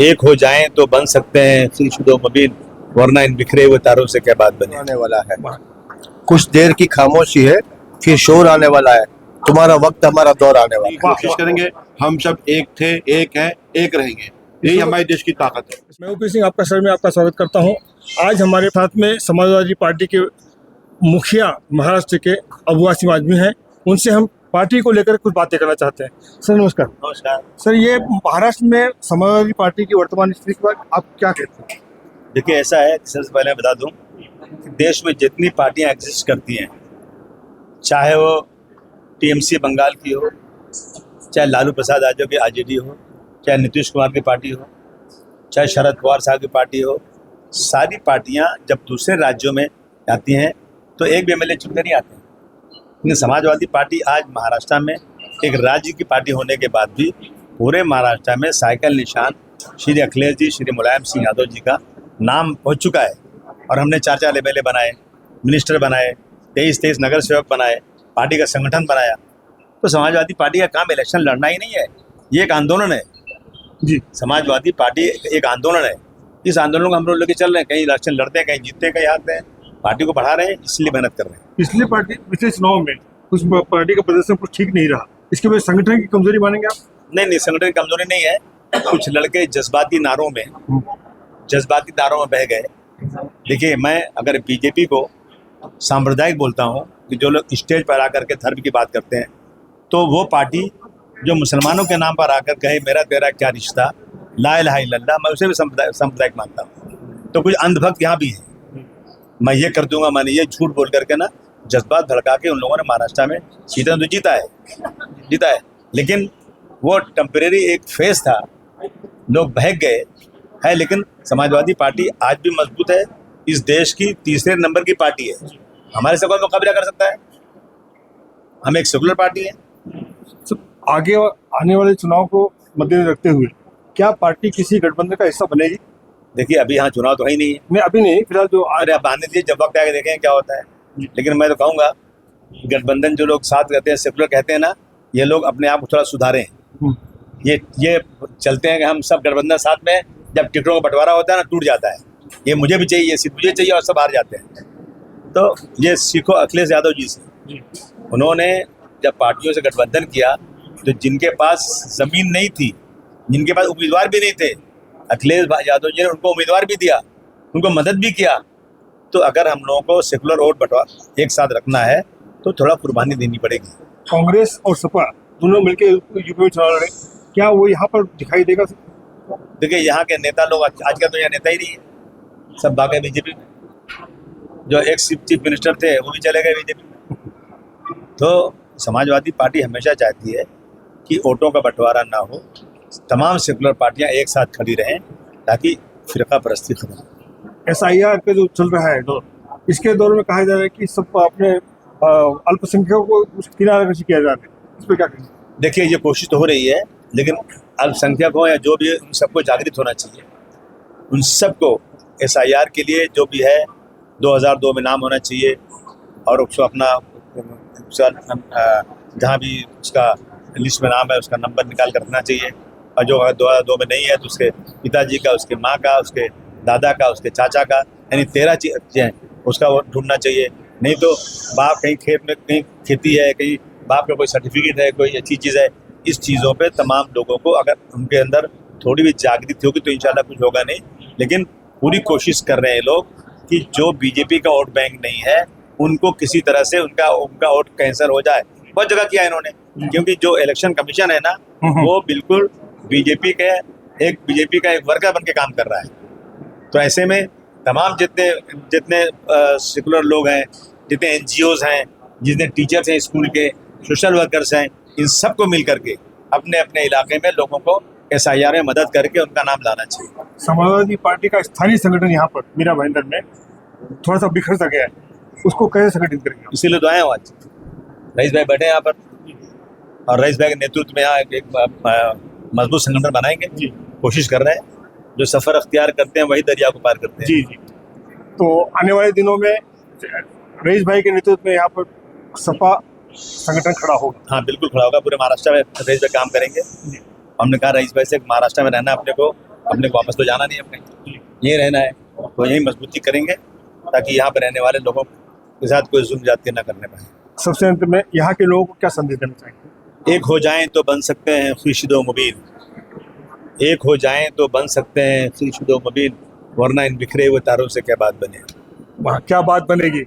एक हो जाएं तो बन सकते हैं शुदो मबीन, वरना इन बिखरे हुए तारों से क्या बात बने। आने वाला है, कुछ देर की खामोशी है, फिर शोर आने वाला है। तुम्हारा वक्त, हमारा दौर आने वाला है। कोशिश करेंगे, हम सब एक थे, एक हैं, एक रहेंगे। यही हमारे देश की ताकत है। मैं ओपी सिंह आपका सर में आपका स्वागत करता हूं। आज हमारे साथ में समाजवादी पार्टी के मुखिया महाराष्ट्र के अबू आसिम आजमी हैं। उनसे हम पार्टी को लेकर कुछ बातें करना चाहते हैं। सर नमस्कार। नमस्कार। सर, ये महाराष्ट्र में समाजवादी पार्टी की वर्तमान स्थिति के बारे आप क्या कहते हैं? देखिए, ऐसा है, सबसे पहले बता दूं कि देश में जितनी पार्टियां एग्जिस्ट करती हैं, चाहे वो टीएमसी बंगाल की हो, चाहे लालू प्रसाद यादव की आरजेडी हो, चाहे नीतीश कुमार की पार्टी हो, चाहे शरद पवार साहब की पार्टी हो, सारी पार्टियां जब दूसरे राज्यों में आती हैं तो एक भी एमएलए चुनकर नहीं आते हैं। लेकिन समाजवादी पार्टी आज महाराष्ट्र में एक राज्य की पार्टी होने के बाद भी पूरे महाराष्ट्र में साइकिल निशान श्री अखिलेश जी, श्री मुलायम सिंह यादव जी का नाम पहुंच चुका है। और हमने 4 एमएलए बनाए, मिनिस्टर बनाए, 23 नगर सेवक बनाए, पार्टी का संगठन बनाया। तो समाजवादी पार्टी का काम इलेक्शन लड़ना ही नहीं है, ये एक आंदोलन है जी। समाजवादी पार्टी एक आंदोलन है। इस आंदोलन को हम लोग लेके चल रहे हैं, कहीं इलेक्शन लड़ते हैं, कहीं जीतते हैं, कहीं हारते हैं। पार्टी को बढ़ा रहे हैं, इसलिए मेहनत कर रहे हैं। पिछले चुनाव में कुछ पार्टी का प्रदर्शन कुछ ठीक नहीं रहा, इसके वजह संगठन की कमजोरी मानेंगे आप? नहीं, संगठन की कमजोरी नहीं है। कुछ लड़के जज्बाती नारों में बह गए। देखिए, मैं अगर बीजेपी को सांप्रदायिक बोलता हूँ कि जो लोग स्टेज पर आकर के धर्म की बात करते हैं, तो वो पार्टी जो मुसलमानों के नाम पर आकर कहे मेरा तेरा क्या रिश्ता, ला इलाहा इल्लल्लाह, मैं उसे भी सांप्रदायिक मानता हूँ। तो कुछ अंधभक्त यहाँ भी हैं, मैं ये कर दूंगा, मैंने ये झूठ बोल करके ना जज्बात भड़का के उन लोगों ने महाराष्ट्र में सीटें तो जीता है। लेकिन वो टेम्परेरी एक फेज था, लोग बहक गए है। लेकिन समाजवादी पार्टी आज भी मजबूत है, इस देश की तीसरे नंबर की पार्टी है। हमारे से कोई मुकाबला कर सकता है? हम एक सेकुलर पार्टी है। आगे आने वाले चुनाव को मद्देनजर रखते हुए क्या पार्टी किसी गठबंधन का हिस्सा बनेगी? देखिए, अभी यहाँ चुनाव तो है ही नहीं है। नहीं, अभी नहीं, फिलहाल जो अरे अब आने दीजिए, जब वक्त आके देखें क्या होता है। लेकिन मैं तो कहूँगा, गठबंधन जो लोग साथ कहते हैं, सेकुलर कहते हैं ना, ये लोग अपने आप को थोड़ा सुधारें। ये चलते हैं कि हम सब गठबंधन साथ में, जब टिकटों का बंटवारा होता है ना, टूट जाता है। ये मुझे भी चाहिए, ये सीट मुझे चाहिए, और सब हार जाते हैं। तो ये सीखो अखिलेश यादव जी से। उन्होंने जब पार्टियों से गठबंधन किया तो जिनके पास जमीन नहीं थी, जिनके पास उम्मीदवार भी नहीं थे, अखिलेश यादव जी ने उनको उम्मीदवार भी दिया, उनको मदद भी किया। तो अगर हम लोगों को सेकुलर वोट बंटवा एक साथ रखना है तो थोड़ा कुर्बानी देनी पड़ेगी। कांग्रेस और सपा दोनों मिलकर यूपी में चुनाव लड़े, क्या वो यहाँ पर दिखाई देगा? देखिए, यहाँ के नेता लोग आजकल तो यहाँ नेता ही नहीं है, सब भागे बीजेपी में। जो एक्स चीफ मिनिस्टर थे वो भी चले गए बीजेपी में। तो समाजवादी पार्टी हमेशा चाहती है कि वोटों का बंटवारा ना हो, तमाम सेकुलर पार्टियां एक साथ खड़ी रहें ताकि फिरका परस्ती खत्म हो। SIR का जो चल रहा है दौर, इसके दौर में कहा जा रहा है कि सब अपने अल्पसंख्यकों को किनारे किया जा रहा है, इस पर क्या कहेंगे? देखिए, ये कोशिश तो हो रही है, लेकिन अल्पसंख्यक हो या जो भी, उन सबको जागृत होना चाहिए। उन सबको SIR के लिए जो भी है 2002 में नाम होना चाहिए, और उसको अपना जहाँ भी उसका लिस्ट में नाम है उसका नंबर निकाल कर रखना चाहिए। और जो 2002 में नहीं है तो उसके पिताजी का, उसके माँ का, उसके दादा का, उसके चाचा का, यानी 13 चीज़ें हैं, उसका वो ढूंढना चाहिए। नहीं तो बाप कहीं खेत में, कहीं खेती है, कहीं बाप का कोई सर्टिफिकेट है, कोई अच्छी चीज़ है, इस चीज़ों पे तमाम लोगों को अगर उनके अंदर थोड़ी भी जागृति होगी तो इंशाल्लाह कुछ होगा नहीं। लेकिन पूरी कोशिश कर रहे हैं लोग कि जो बीजेपी का वोट बैंक नहीं है उनको किसी तरह से उनका वोट कैंसिल हो जाए। बहुत जगह किया इन्होंने, क्योंकि जो इलेक्शन कमीशन है ना, वो बिल्कुल बीजेपी का एक वर्कर बन के काम कर रहा है। तो ऐसे में तमाम जितने सेकुलर लोग हैं, जितने NGOs हैं, जितने टीचर्स हैं, स्कूल के सोशल वर्कर्स हैं, इन सबको मिल करके अपने अपने इलाके में लोगों को SIR में मदद करके उनका नाम लाना चाहिए। समाजवादी पार्टी का स्थानीय संगठन यहाँ पर मीरा भाईंदर में थोड़ा सा बिखर सा गया है, उसको कैसे संगठित करेंगे? इसीलिए तो आए हो आज, रईस भाई बैठे हैं यहाँ पर, और रईस भाई के नेतृत्व में यहाँ एक मजबूत संगठन बनाएंगे। कोशिश कर रहे हैं, जो सफर अख्तियार करते हैं वही दरिया को पार करते हैं। जी। तो आने वाले दिनों में रईस भाई के नेतृत्व में यहाँ पर सपा संगठन खड़ा होगा? हाँ, बिल्कुल खड़ा होगा। पूरे महाराष्ट्र में रईस भाई काम करेंगे। हमने कहा रईस भाई से महाराष्ट्र में रहना अपने को अपने को वापस तो जाना नहीं, अपने यहीं रहना है, तो यहीं मजबूती करेंगे ताकि यहाँ पर रहने वाले लोगों के साथ कोई जुल्म ज्यादती न करने पाए। सबसे अंत में यहाँ के लोगों को क्या संदेश देना चाहेंगे? एक हो जाएं तो बन सकते हैं खुर्शीदो मुबीन, एक हो जाएं तो बन सकते हैं खुर्शीदो मुबीन, वरना इन बिखरे हुए तारों से क्या बात बने। वाह, क्या बात बनेगी।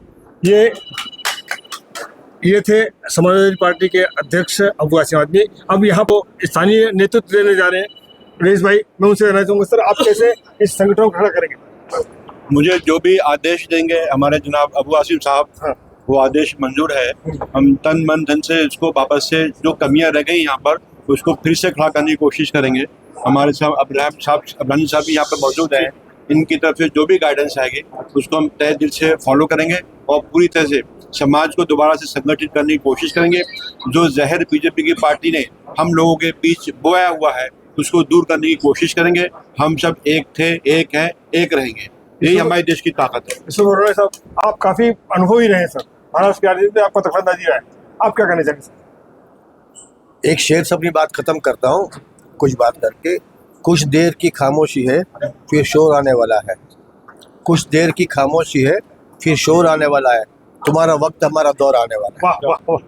ये थे समाजवादी पार्टी के अध्यक्ष अबू आसिम आदमी। अब यहाँ को स्थानीय नेतृत्व देने जा रहे हैं रईस भाई। मैं उनसे कहना चाहूँगा, सर आप कैसे इस संगठन को खड़ा करेंगे? मुझे जो भी आदेश देंगे हमारे जनाब अबू आसिम साहब, हाँ। वो आदेश मंजूर है। हम तन मन धन से इसको वापस से जो कमियां रह गई यहाँ पर उसको फिर से खड़ा करने की कोशिश करेंगे। हमारे साहब अब्रानी साहब भी यहाँ पर मौजूद हैं। इनकी तरफ से जो भी गाइडेंस आएगी उसको हम तहे दिल से फॉलो करेंगे और पूरी तरह से समाज को दोबारा से संगठित करने की कोशिश करेंगे। जो जहर बीजेपी की पार्टी ने हम लोगों के बीच बोया हुआ है उसको दूर करने की कोशिश करेंगे। हम सब एक थे, एक हैं, एक रहेंगे। यही हमारे देश की ताकत है। इसमें साहब आप काफी अनुभवी रहे हैं सर, महाराष्ट्र के राजनीति में आपका दखलंदाजी रहा है, आप क्या कहना चाहेंगे सर? एक शेर से अपनी बात खत्म करता हूँ कुछ बात करके। कुछ देर की खामोशी है फिर शोर आने वाला है, कुछ देर की खामोशी है फिर शोर आने वाला है, तुम्हारा वक्त हमारा दौर आने वाला है। वाह वाह वाह,